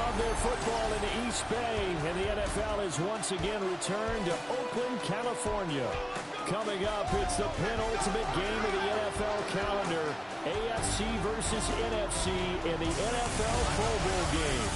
of their football in the East Bay, and the NFL is once again returned to Oakland, California. Coming up, it's the penultimate game of the NFL calendar, AFC versus NFC in the NFL Pro Bowl game.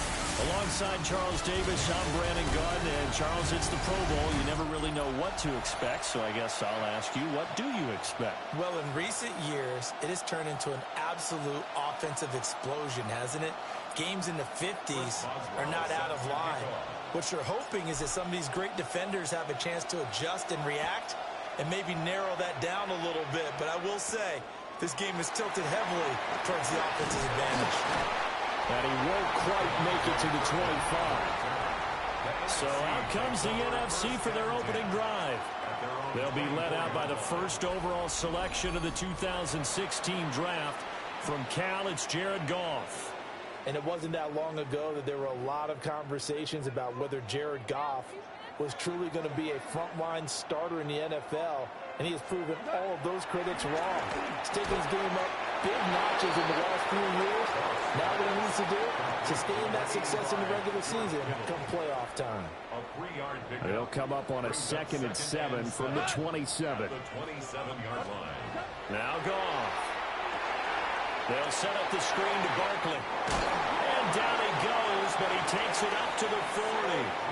Alongside Charles Davis, I'm Brandon Gaudin, and Charles, it's the Pro Bowl. You never really know what to expect, so I guess I'll ask you, what do you expect? Well, in recent years, it has turned into an absolute offensive explosion, hasn't it? Games in the 50s are not out of line. What you're hoping is that some of these great defenders have a chance to adjust and react and maybe narrow that down a little bit. But I will say, this game is tilted heavily towards the offense's advantage. And he won't quite make it to the 25. So out comes the NFC for their opening drive. They'll be led out by the first overall selection of the 2016 draft. From Cal, it's Jared Goff. And it wasn't that long ago that there were a lot of conversations about whether Jared Goff was truly going to be a frontline starter in the NFL. And he has proven all of those critics wrong. He's taken his game up big notches in the last few years. Now what he needs to do, sustain that success in the regular season come playoff time. They'll come up on a 2nd and 7 from the 27. Now Goff. They'll set up the screen to Barkley. And down he goes, but he takes it up to the 40.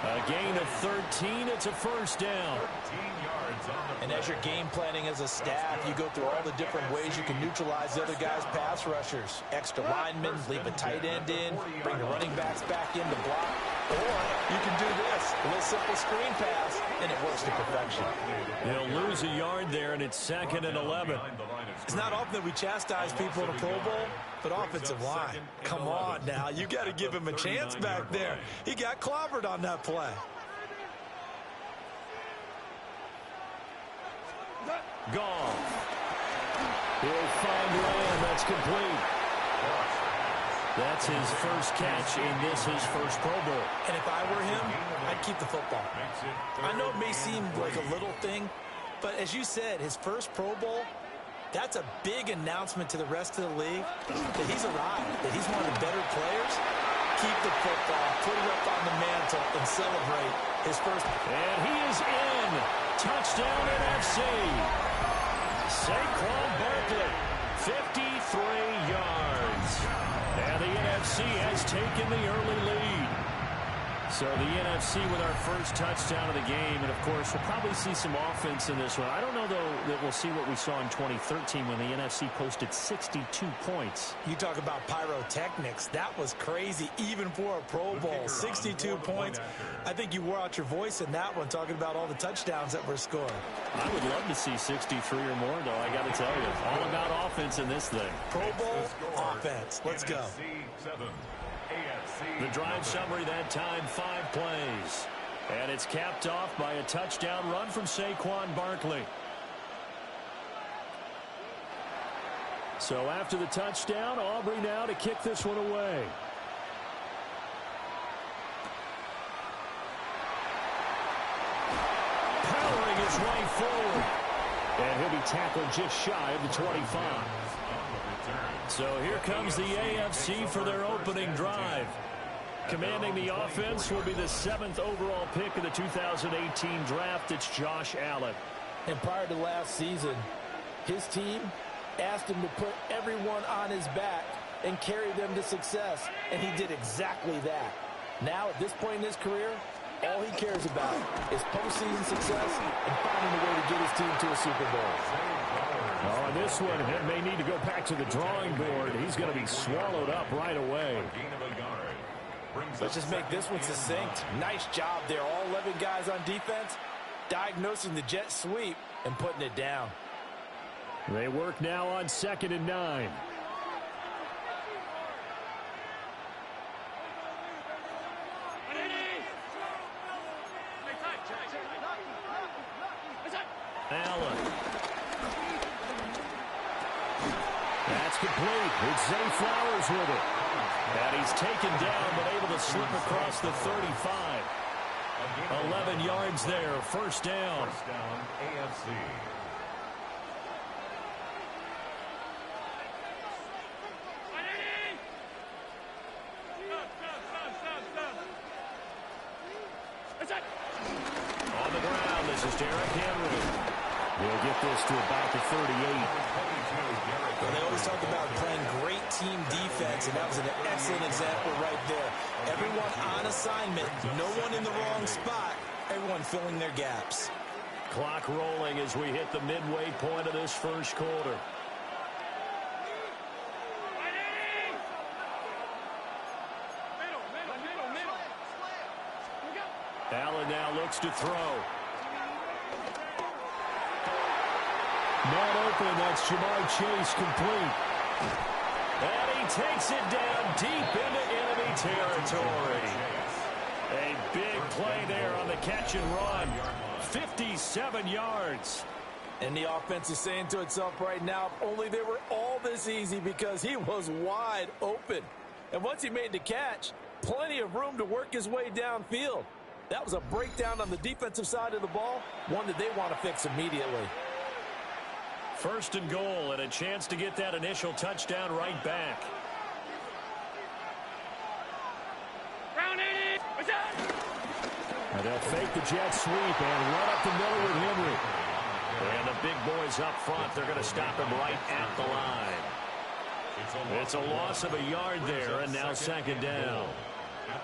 A gain of 13. It's a first down. And as you're game planning as a staff, you go through all the different ways you can neutralize the other guys' pass rushers. Extra linemen, leave a tight end in, bring the running backs back in to block. Or you can do this, a little simple screen pass, and it works to perfection. He'll lose a yard there, and it's 2nd and 11. It's not often that we chastise people in a Pro Bowl, but offensive line, come on now. You got to give him a chance back there. He got clobbered on that play. Goff. He'll find Lamb. That's complete. That's his first catch, and this his first Pro Bowl. And if I were him, I'd keep the football. I know it may seem like a little thing, but as you said, his first Pro Bowl, that's a big announcement to the rest of the league that he's arrived, that he's one of the better players. Keep the football, put it up on the mantle, and celebrate his first. And he is in. Touchdown NFC. Saquon Barkley, 53 yards. And the NFC has taken the early lead. So the NFC with our first touchdown of the game. And, of course, we'll probably see some offense in this one. I don't know, though, that we'll see what we saw in 2013 when the NFC posted 62 points. You talk about pyrotechnics. That was crazy, even for a Pro Bowl. 62 points. I think you wore out your voice in that one, talking about all the touchdowns that were scored. I would love to see 63 or more, though, I got to tell you. All about offense in this thing. Pro Bowl, offense. Let's go. The drive summary that time, 5 plays. And it's capped off by a touchdown run from Saquon Barkley. So after the touchdown, Aubrey now to kick this one away. Powering his way forward. And he'll be tackled just shy of the 25. So here comes the AFC for their opening drive. Commanding the offense will be the 7th overall pick of the 2018 draft. It's Josh Allen. And prior to last season, his team asked him to put everyone on his back and carry them to success, and he did exactly that. Now, at this point in his career, all he cares about is postseason success and finding a way to get his team to a Super Bowl. Oh, this one, he may need to go back to the drawing board. He's going to be swallowed up right away. Let's just make this one succinct. Nice job there. All 11 guys on defense diagnosing the jet sweep and putting it down. They work now on 2nd and 9. Allen. That's complete. It's Zay Flowers with it. And he's taken down, but able to slip across the 35. 11 yards there. First down. AFC. is Derrick Henry. He'll get this to about the 38. Well, they always talk about playing great team defense, and that was an excellent example right there. Everyone on assignment, no one in the wrong spot, everyone filling their gaps. Clock rolling as we hit the midway point of this first quarter. Allen now looks to throw. Not open, that's Jamar Chase complete. And he takes it down deep into enemy territory. A big play there on the catch and run. 57 yards. And the offense is saying to itself right now, if only they were all this easy, because he was wide open. And once he made the catch, plenty of room to work his way downfield. That was a breakdown on the defensive side of the ball, one that they want to fix immediately. First and goal, and a chance to get that initial touchdown right back. And they'll fake the jet sweep and run up the middle with Henry. And the big boys up front, they're going to stop him right at the line. It's a loss of a yard there, and now second down.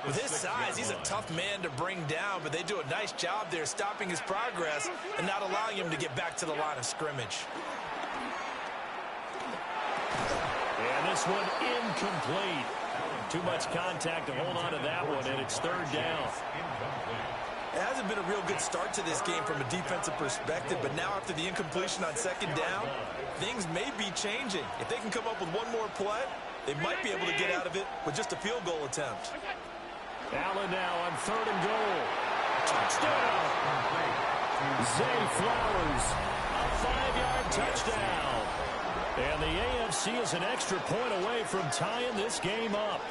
With his size, he's a tough man to bring down, but they do a nice job there stopping his progress and not allowing him to get back to the line of scrimmage. And this one incomplete. Too much contact to hold on to that one, and it's third down. It hasn't been a real good start to this game from a defensive perspective, but now after the incompletion on second down, things may be changing. If they can come up with one more play, they might be able to get out of it with just a field goal attempt. Allen now on third and goal. Touchdown! Zay Flowers, a 5-yard touchdown. And the AFC is an extra point away from tying this game up.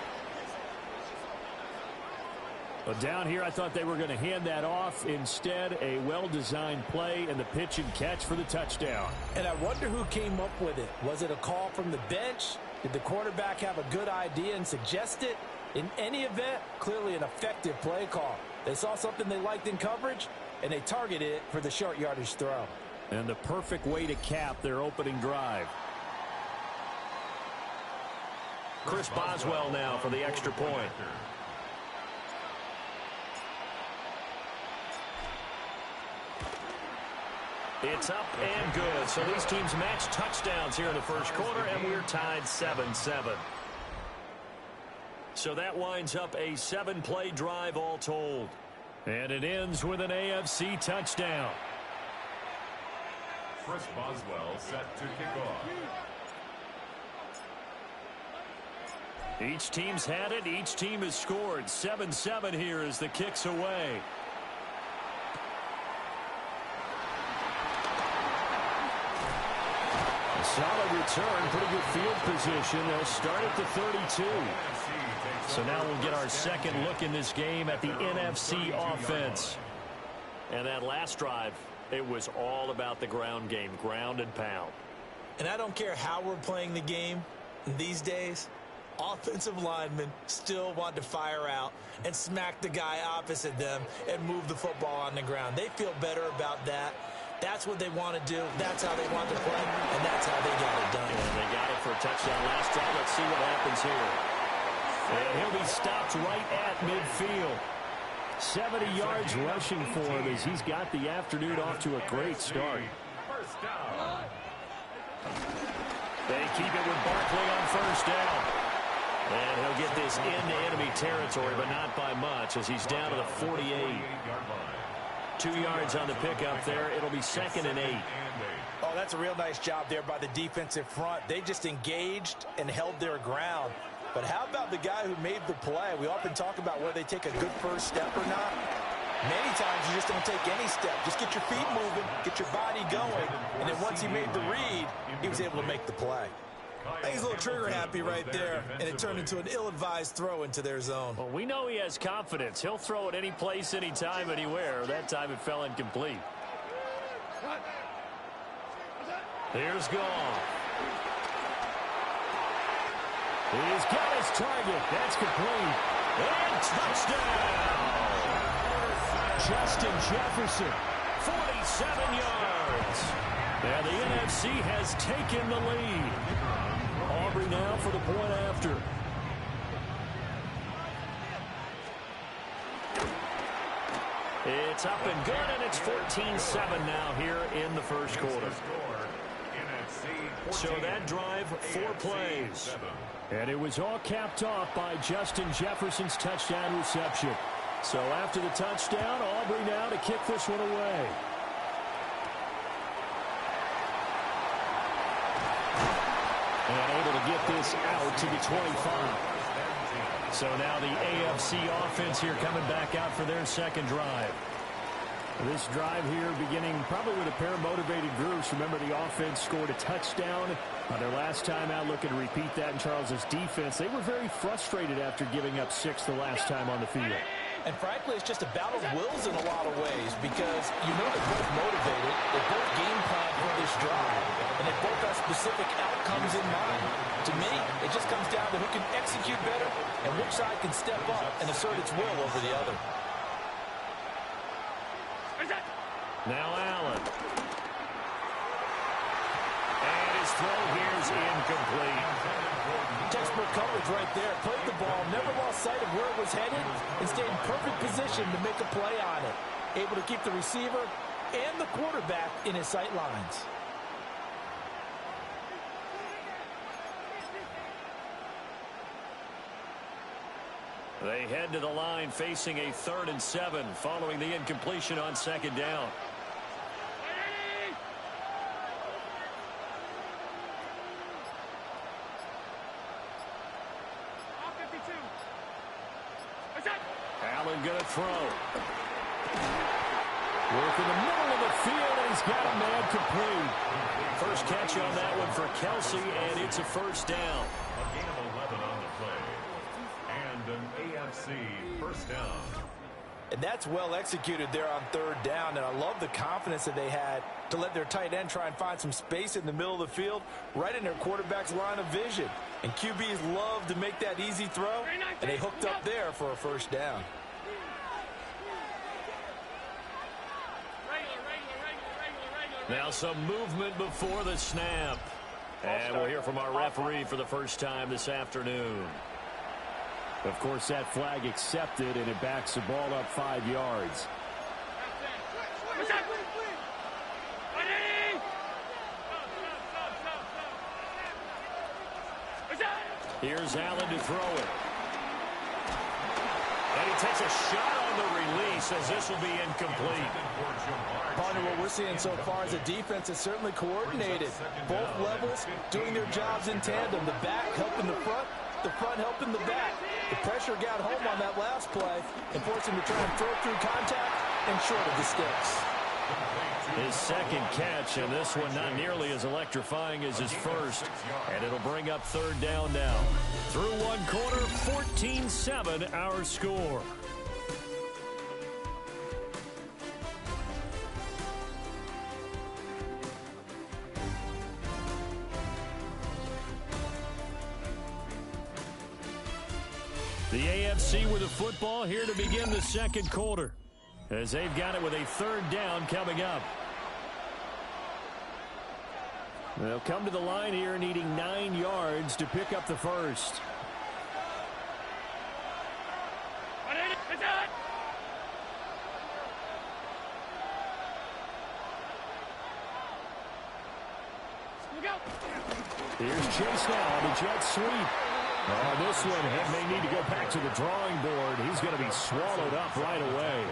But down here, I thought they were going to hand that off. Instead, a well-designed play and the pitch and catch for the touchdown. And I wonder who came up with it. Was it a call from the bench? Did the quarterback have a good idea and suggest it? In any event, clearly an effective play call. They saw something they liked in coverage, and they targeted it for the short yardage throw. And the perfect way to cap their opening drive. Chris Boswell now for the extra point. It's up and good. So these teams match touchdowns here in the first quarter, and we're tied 7-7. So that winds up a 7-play drive all told. And it ends with an AFC touchdown. Chris Boswell set to kick off. Each team's had it. Each team has scored. 7-7 here as the kick's away. Solid return, pretty good field position. They'll start at the 32. So now we'll get our second look in this game at the NFC offense. And that last drive, it was all about the ground game, ground and pound. And I don't care how we're playing the game these days, offensive linemen still want to fire out and smack the guy opposite them and move the football on the ground. They feel better about that. That's what they want to do. That's how they want to play, and that's how they got it done. And they got it for a touchdown last drive. Let's see what happens here. And he'll be stopped right at midfield. 70 yards rushing for him as he's got the afternoon off to a great start. First down. They keep it with Barkley on first down. And he'll get this into enemy territory, but not by much as he's down to the 48. 2 yards on the pickup there. It'll be 2nd and 8. Oh, that's a real nice job there by the defensive front. They just engaged and held their ground. But how about the guy who made the play? We often talk about whether they take a good first step or not. Many times you just don't take any step. Just get your feet moving, get your body going, and then once he made the read, he was able to make the play. I think he's a little trigger happy right there, and it turned into an ill-advised throw into their zone. Well, we know he has confidence. He'll throw it any place, anytime, anywhere. That time it fell incomplete. Here's Goff. He's got his target. That's complete. And touchdown! Justin Jefferson, 47 yards. And the NFC has taken the lead. Aubrey now for the point after. It's up and good, and it's 14-7 now here in the first quarter. So that drive, 4 plays. And it was all capped off by Justin Jefferson's touchdown reception. So after the touchdown, Aubrey now to kick this one away. And able to get this out to the 25. So now the AFC offense here coming back out for their second drive. This drive here beginning probably with a pair of motivated groups. Remember, the offense scored a touchdown on their last time out, looking to repeat that in Charles's defense. They were very frustrated after giving up 6 the last time on the field. And frankly, it's just a battle of wills in a lot of ways because you know they're both motivated. They both game plan for this drive. And they both have specific outcomes in mind. To me, it just comes down to who can execute better and which side can step up and assert its will over the other. Now Allen. And his throw here is incomplete. Textbook coverage right there. Played the ball, never lost sight of where it was headed, and stayed in perfect position to make a play on it. Able to keep the receiver and the quarterback in his sight lines. They head to the line facing a 3rd and 7 following the incompletion on second down. Allen going to throw. Work in the middle of the field, and he's got a man complete. First catch on that one for Kelsey, and it's a first down. A gain of 11 on the play. And an AFC first down. And that's well executed there on 3rd down, and I love the confidence that they had to let their tight end try and find some space in the middle of the field, right in their quarterback's line of vision. And QBs love to make that easy throw, and they hooked up there for a first down. Now some movement before the snap. And we'll hear from our referee for the first time this afternoon. Of course, that flag accepted, and it backs the ball up 5 yards. Here's Allen to throw it. And he takes a shot on the release as this will be incomplete. Partner, what we're seeing so far is a defense that's certainly coordinated. Both levels doing their jobs in tandem. The back helping the front helping the back. The pressure got home on that last play and forced him to try and throw through contact and short of the sticks. His second catch, and this one not nearly as electrifying as his first. And it'll bring up 3rd down now. Through one quarter, 14-7 our score. The AFC with the football here to begin the second quarter, as they've got it with a 3rd down coming up. They'll come to the line here needing 9 yards to pick up the first. Here's Chase now on the jet sweep. Oh, this one may need to go back to the drawing board. He's going to be swallowed up right away.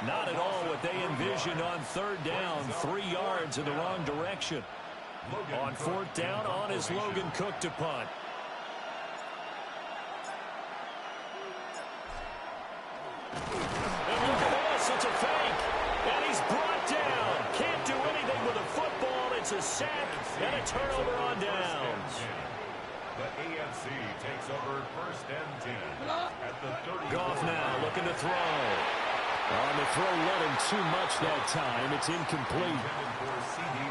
Not at all what they envisioned on 3rd down. 3 yards in the wrong direction. On 4th down, on is Logan Cook to punt. And look at this, it's a fake. And he's brought down. Can't do anything with a football. It's a sack and a turnover on downs. The AFC takes over 1st and 10 at the 30. Goff now looking to throw. On the throw, let him too much that time. It's incomplete.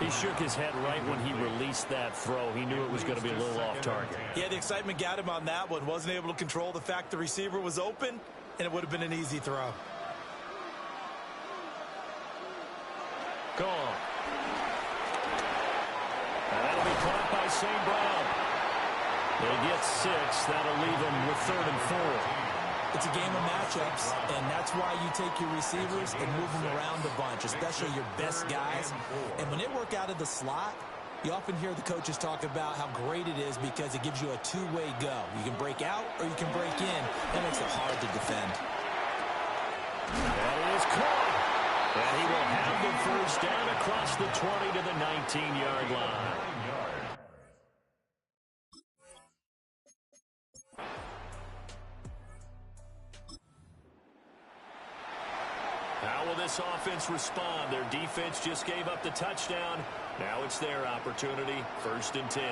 He shook his head right when he released that throw. He knew it was going to be a little off target. Yeah, the excitement got him on that one. Wasn't able to control the fact the receiver was open, and it would have been an easy throw. off. And that'll be caught by St. Brown. They get 6. That'll leave them with 3rd and 4. It's a game of matchups, and that's why you take your receivers and move them around a bunch, especially your best guys. And when they work out of the slot, you often hear the coaches talk about how great it is because it gives you a two-way go. You can break out or you can break in. That makes it hard to defend. That is caught. And he will have the first down across the 20 to the 19-yard line. How will this offense respond? Their defense just gave up the touchdown. Now it's their opportunity. 1st and 10.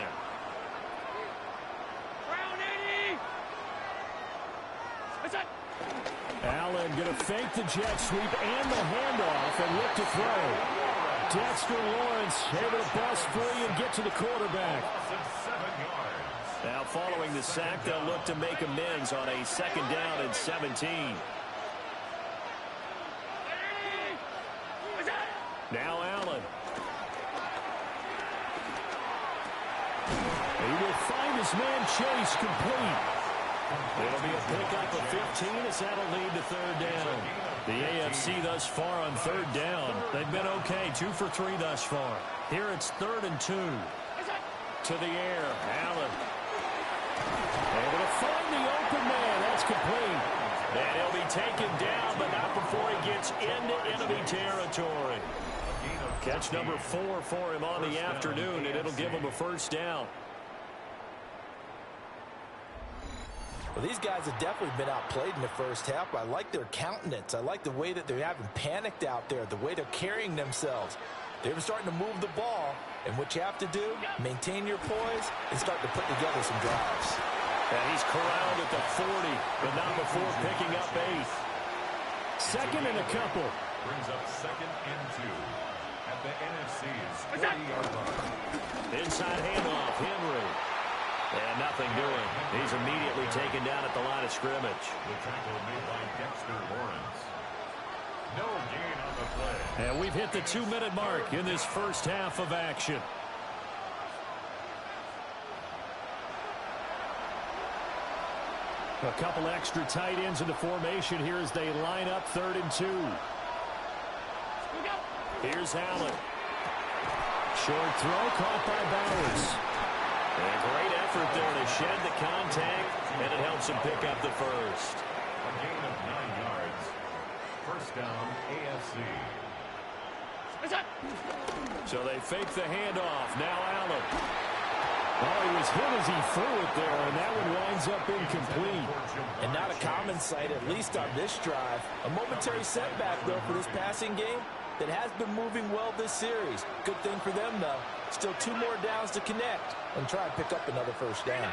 Allen going to fake the jet sweep and the handoff and look to throw. Dexter Lawrence able to bust free and get to the quarterback. Now following the sack, they'll look to make amends on a 2nd down and 17. Now Allen. He will find his man Chase complete. It'll be a pickup of 15 as that'll lead to 3rd down. The AFC thus far on 3rd down. They've been okay, 2 for 3 thus far. Here it's 3rd and 2. To the air, Allen. Able to find the open man. That's complete. And he'll be taken down, but not before he gets into enemy territory. Catch number 4 for him on the afternoon, and it'll give him a 1st down. Well, these guys have definitely been outplayed in the first half. I like their countenance. I like the way that they haven't panicked out there, the way they're carrying themselves. They're starting to move the ball, and what you have to do, maintain your poise and start to put together some drives. And he's corralled at the 40, but not before picking up 8. 2nd and a couple. Brings up 2nd and 2 at the NFC's 40-yard line. Inside handoff, Henry. And nothing doing. He's immediately taken down at the line of scrimmage. The tackle made by Dexter Lawrence. No gain on the play. And we've hit the 2-minute mark in this first half of action. A couple extra tight ends in the formation here as they line up 3rd and 2. Here's Allen. Short throw caught by Bowers. And a great effort there to shed the contact, and it helps him pick up the first. A gain of 9 yards. 1st down, AFC. So they fake the handoff. Now Allen. Oh, he was hit as he threw it there, and that one winds up incomplete. And not a common sight, at least on this drive. A momentary setback, though, for this passing game that has been moving well this series. Good thing for them, though. Still 2 more downs to connect and try and pick up another 1st down.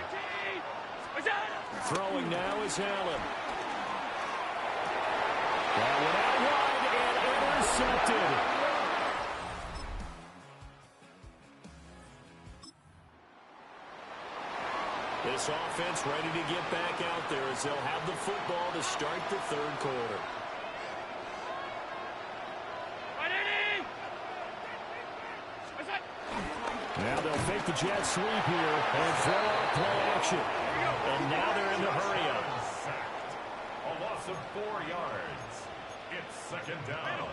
Throwing now is Allen. That one out wide and intercepted. This offense ready to get back out there as they'll have the football to start the 3rd quarter. Now they'll fake the jet sweep here and throw out play action. And now they're in the hurry up. A loss of 4 yards. It's 2nd down.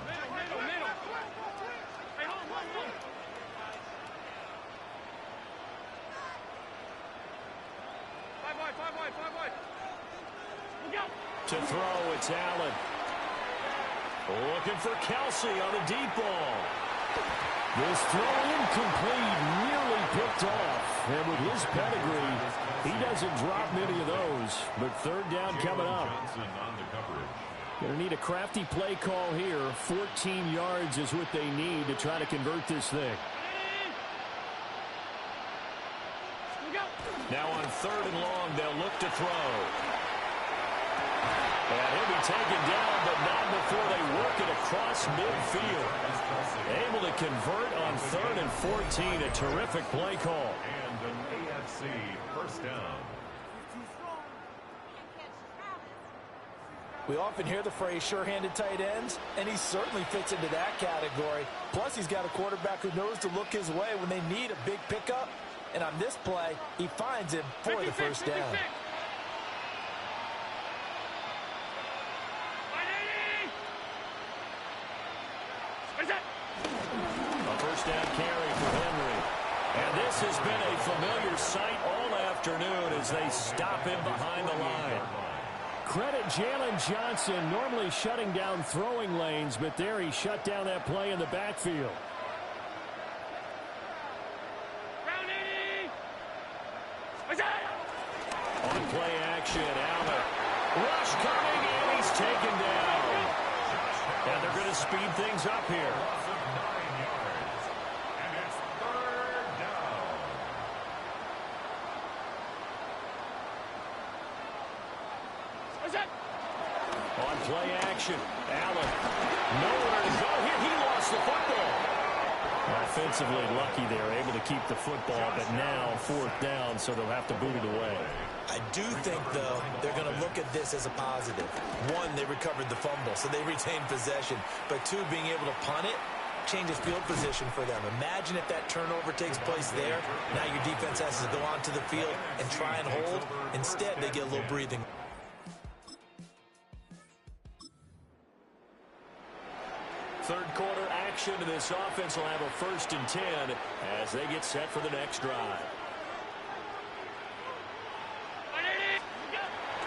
To throw, it's Allen. Looking for Kelsey on a deep ball. This throw incomplete, nearly picked off. And with his pedigree, he doesn't drop many of those. But 3rd down coming up. Going to need a crafty play call here. 14 yards is what they need to try to convert this thing. Now on 3rd and long, they'll look to throw. And he'll be taken down, but not before they work it across midfield. Able to convert on 3rd and 14. A terrific play call. And an AFC 1st down. We often hear the phrase sure-handed tight ends, and he certainly fits into that category. Plus, he's got a quarterback who knows to look his way when they need a big pickup. And on this play, he finds him for the first down. A first down carry for Henry. And this has been a familiar sight all afternoon as they stop him behind the line. Credit Jalen Johnson, normally shutting down throwing lanes, but there he shut down that play in the backfield. On play action, Allen. Rush coming, and he's taken down. And they're going to speed things up here. On play action, Allen. Nowhere to go here. He lost the football. Offensively lucky they're able to keep the football, but now fourth down, so they'll have to boot it away. I do think, though, they're going to look at this as a positive. One, they recovered the fumble, so they retained possession. But two, being able to punt it changes field position for them. Imagine if that turnover takes place there. Now your defense has to go onto the field and try and hold. Instead, they get a little breathing. Third quarter action, and this offense will have a 1st and 10 as they get set for the next drive.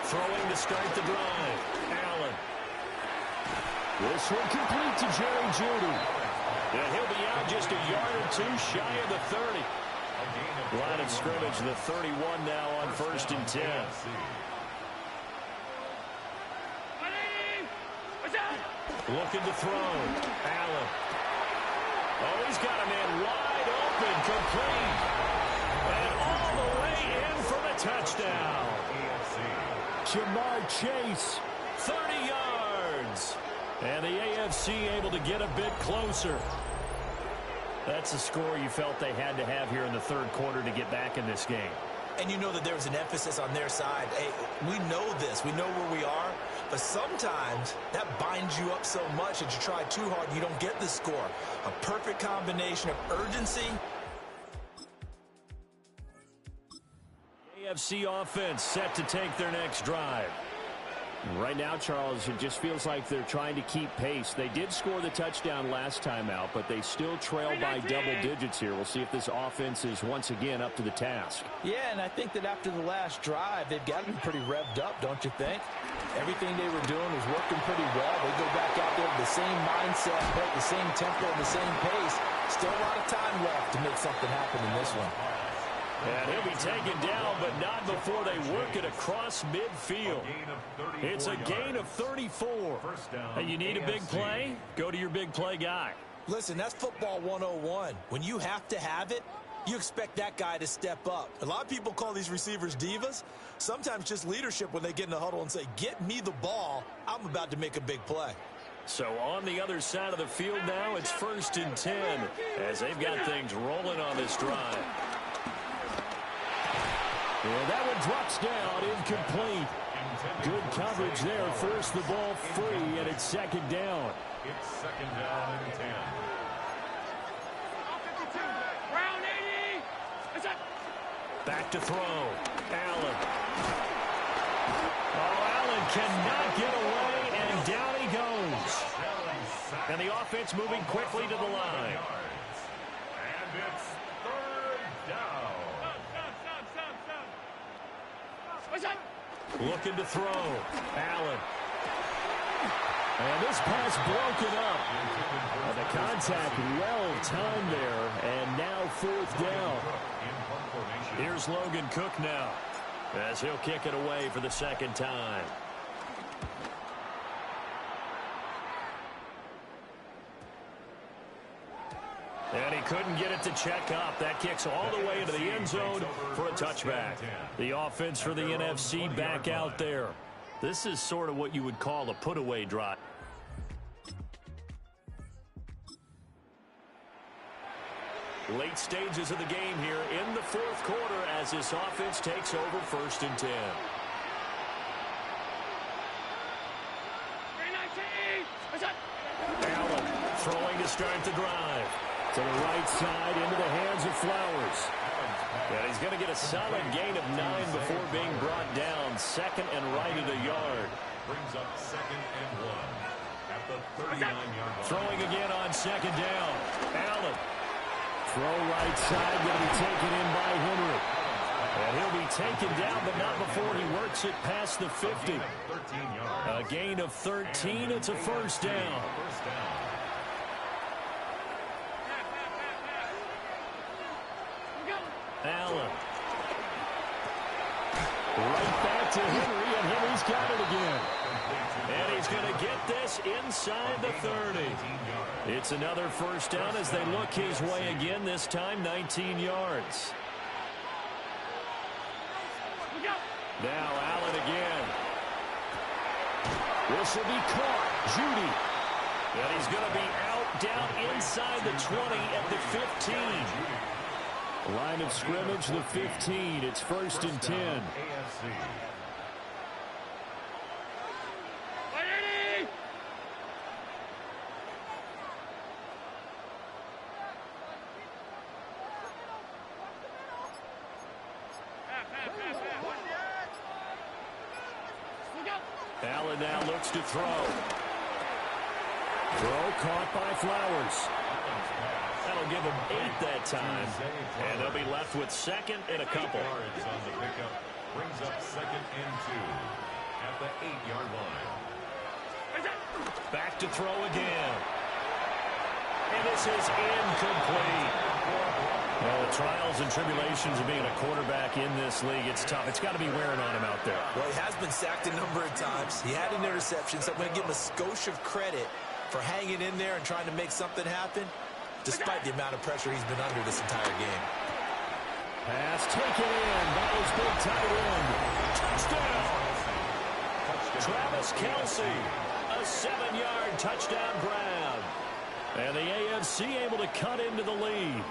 Throwing to start the drive. Allen. This one complete to Jerry Jeudy. And he'll be out just a yard or two shy of the 30. Line of scrimmage, the 31 now on 1st and 10. Looking to throw. Allen. Oh, he's got a man wide open, complete. And all the way in for the touchdown. Jamar Chase, 30 yards. And the AFC able to get a bit closer. That's a score you felt they had to have here in the third quarter to get back in this game. And you know that there was an emphasis on their side. Hey, we know this. We know where we are. But sometimes that binds you up so much that you try too hard and you don't get the score. A perfect combination of urgency. AFC offense set to take their next drive. Right now, Charles, it just feels like they're trying to keep pace. They did score the touchdown last time out, but they still trail by double digits here. We'll see if this offense is once again up to the task. Yeah, and I think that after the last drive, they've got to be pretty revved up, don't you think? Everything they were doing was working pretty well. They go back out there with the same mindset, play at the same tempo, and the same pace. Still a lot of time left to make something happen in this one. And he'll be taken down, but not before they work it across midfield. It's a gain of 34. And you need a big play? Go to your big play guy. Listen, that's football 101. When you have to have it, you expect that guy to step up. A lot of people call these receivers divas. Sometimes just leadership when they get in the huddle and say, get me the ball. I'm about to make a big play. So on the other side of the field now, it's 1st and 10 as they've got things rolling on this drive. And that one drops down, incomplete. Good coverage there, forced the ball free, and it's 2nd down. It's 2nd down and 10. Back to throw. Allen. Oh, Allen cannot get away, and down he goes. And the offense moving quickly to the line. And it's 3rd down. Looking to throw. Allen. And this pass broken up. And the contact well timed there. And now 4th down. Here's Logan Cook now as he'll kick it away for the 2nd time. And he couldn't get it to check up. That kicks all the way into the end zone for a touchback. The offense for the NFC back out there. This is sort of what you would call a put-away drive. Late stages of the game here in the 4th quarter as this offense takes over 1st and 10. start the drive. To the right side, into the hands of Flowers. And he's going to get a solid gain of 9 before being brought down. Second and right at a yard. Brings up 2nd and 1 at the 39-yard line. Throwing again on 2nd down. Allen. Throw right side, going to be taken in by Henry. And he'll be taken down, but not before he works it past the 50. A gain of 13. It's a first down. Allen. Right back to Henry, and Henry's got it again. And he's going to get this inside the 30. It's another first down as they look his way again, this time 19 yards. Now Allen again. This will be caught. Judy. And he's going to be out down inside the 20 at the 15. Line of scrimmage, the 15. It's 1st and 10. Allen now looks to throw. Throw caught by Flowers. That'll give him 8 that time. And they'll be left with 2nd and a couple. Yards on the pickup. Brings up 2nd and 2 at the 8-yard line. Back to throw again. And this is incomplete. Well, the trials and tribulations of being a quarterback in this league, it's tough. It's got to be wearing on him out there. Well, he has been sacked a number of times. He had an interception, so I'm going to give him a skosh of credit for hanging in there and trying to make something happen, despite the amount of pressure he's been under this entire game. Pass taken in by his big tight end. Touchdown! Travis Kelce, a 7-yard touchdown grab. And the AFC able to cut into the lead.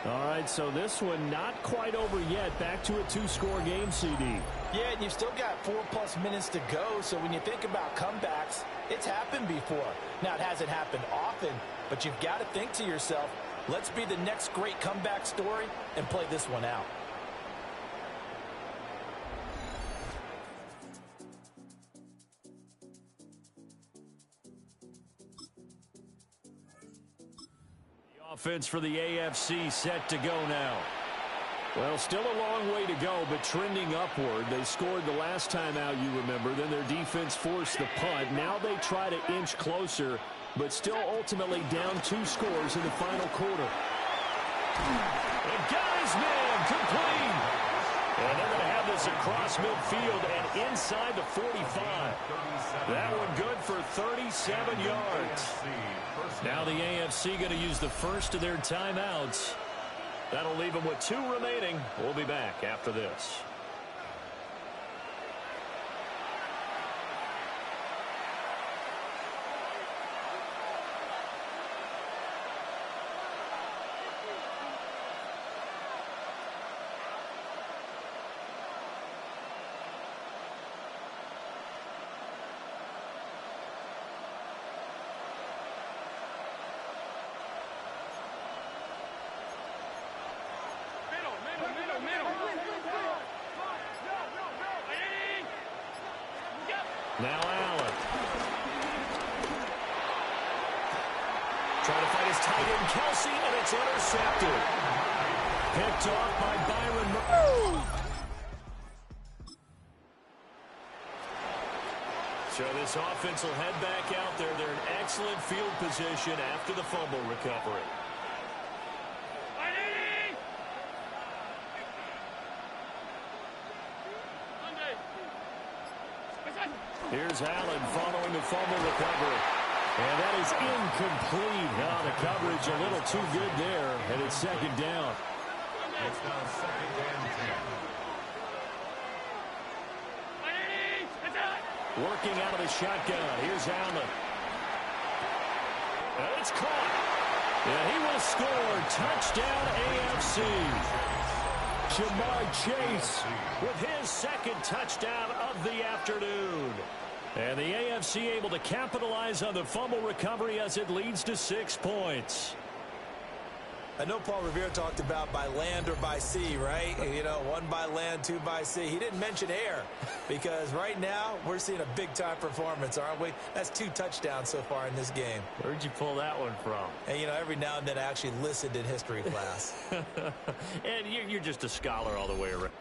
All right, so this one not quite over yet. Back to a 2-score game, CD. Yeah, and you've still got 4+ minutes to go, so when you think about comebacks, it's happened before. Now, it hasn't happened often, but you've got to think to yourself, let's be the next great comeback story and play this one out. Offense for the AFC set to go now. Well, still a long way to go, but trending upward. They scored the last time out, you remember. Then their defense forced the punt. Now they try to inch closer, but still ultimately down 2 scores in the final quarter. And Geisman complete. And they're going to have this across midfield and inside the 45. That one good for 37 yards. Now the AFC going to use the first of their timeouts. That'll leave them with 2 remaining. We'll be back after this. Now Allen. Trying to fight his tight end, Kelce, and it's intercepted. Picked off by Byron Murphy. So this offense will head back out there. They're in excellent field position after the fumble recovery. Here's Allen following the fumble recovery. And that is incomplete. Now the coverage a little too good there, and it's 2nd down. It's now 2nd and 10. Working out of the shotgun. Here's Allen. And it's caught. And he will score. Touchdown AFC. Ja'Marr Chase with his 2nd touchdown of the afternoon. And the AFC able to capitalize on the fumble recovery as it leads to 6 points. I know Paul Revere talked about by land or by sea, right? You know, 1 by land, 2 by sea. He didn't mention air because right now we're seeing a big-time performance, aren't we? That's 2 touchdowns so far in this game. Where'd you pull that one from? And, you know, every now and then I actually listened in history class. And you're just a scholar all the way around.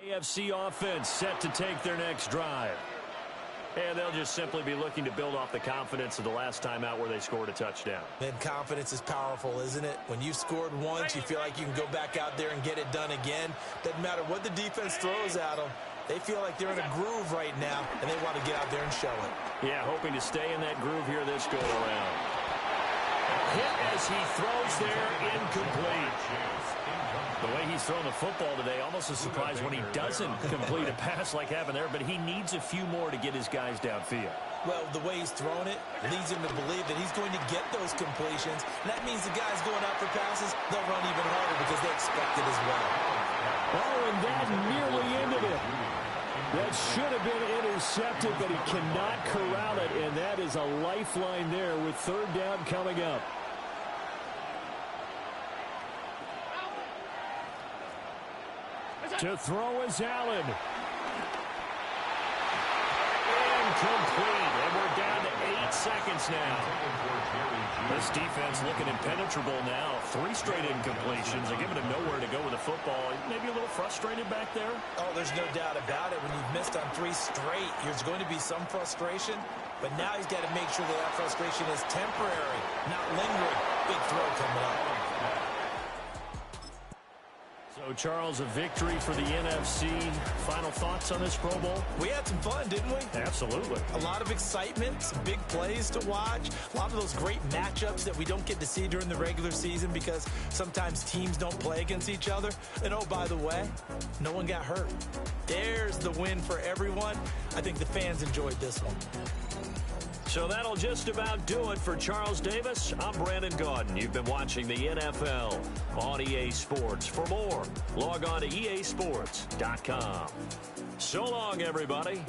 The AFC offense set to take their next drive. And they'll just simply be looking to build off the confidence of the last time out where they scored a touchdown. And confidence is powerful, isn't it? When you've scored once, you feel like you can go back out there and get it done again. Doesn't matter what the defense throws at them. They feel like they're in a groove right now, and they want to get out there and show it. Yeah, hoping to stay in that groove here this go-around. Hit as he throws there, incomplete. The way he's thrown the football today, almost a surprise when he doesn't complete a pass like happened there, but he needs a few more to get his guys downfield. Well, the way he's thrown it leads him to believe that he's going to get those completions. And that means the guys going out for passes, they'll run even harder because they expect it as well. Oh, and that nearly ended it. That should have been intercepted, but he cannot corral it, and that is a lifeline there with 3rd down coming up. To throw is Allen. Incomplete. And we're down to 8 seconds now. This defense looking impenetrable now. 3 straight incompletions. They're giving him nowhere to go with the football. Maybe a little frustrated back there. Oh, there's no doubt about it. When you've missed on 3 straight, there's going to be some frustration. But now he's got to make sure that frustration is temporary, not lingering. Big throw coming up. So, Charles, a victory for the NFC. Final thoughts on this Pro Bowl? We had some fun, didn't we? Absolutely. A lot of excitement, some big plays to watch, a lot of those great matchups that we don't get to see during the regular season because sometimes teams don't play against each other. And, oh, by the way, no one got hurt. There's the win for everyone. I think the fans enjoyed this one. So that'll just about do it for Charles Davis. I'm Brandon Gaudin. You've been watching the NFL on EA Sports. For more, log on to easports.com. So long, everybody.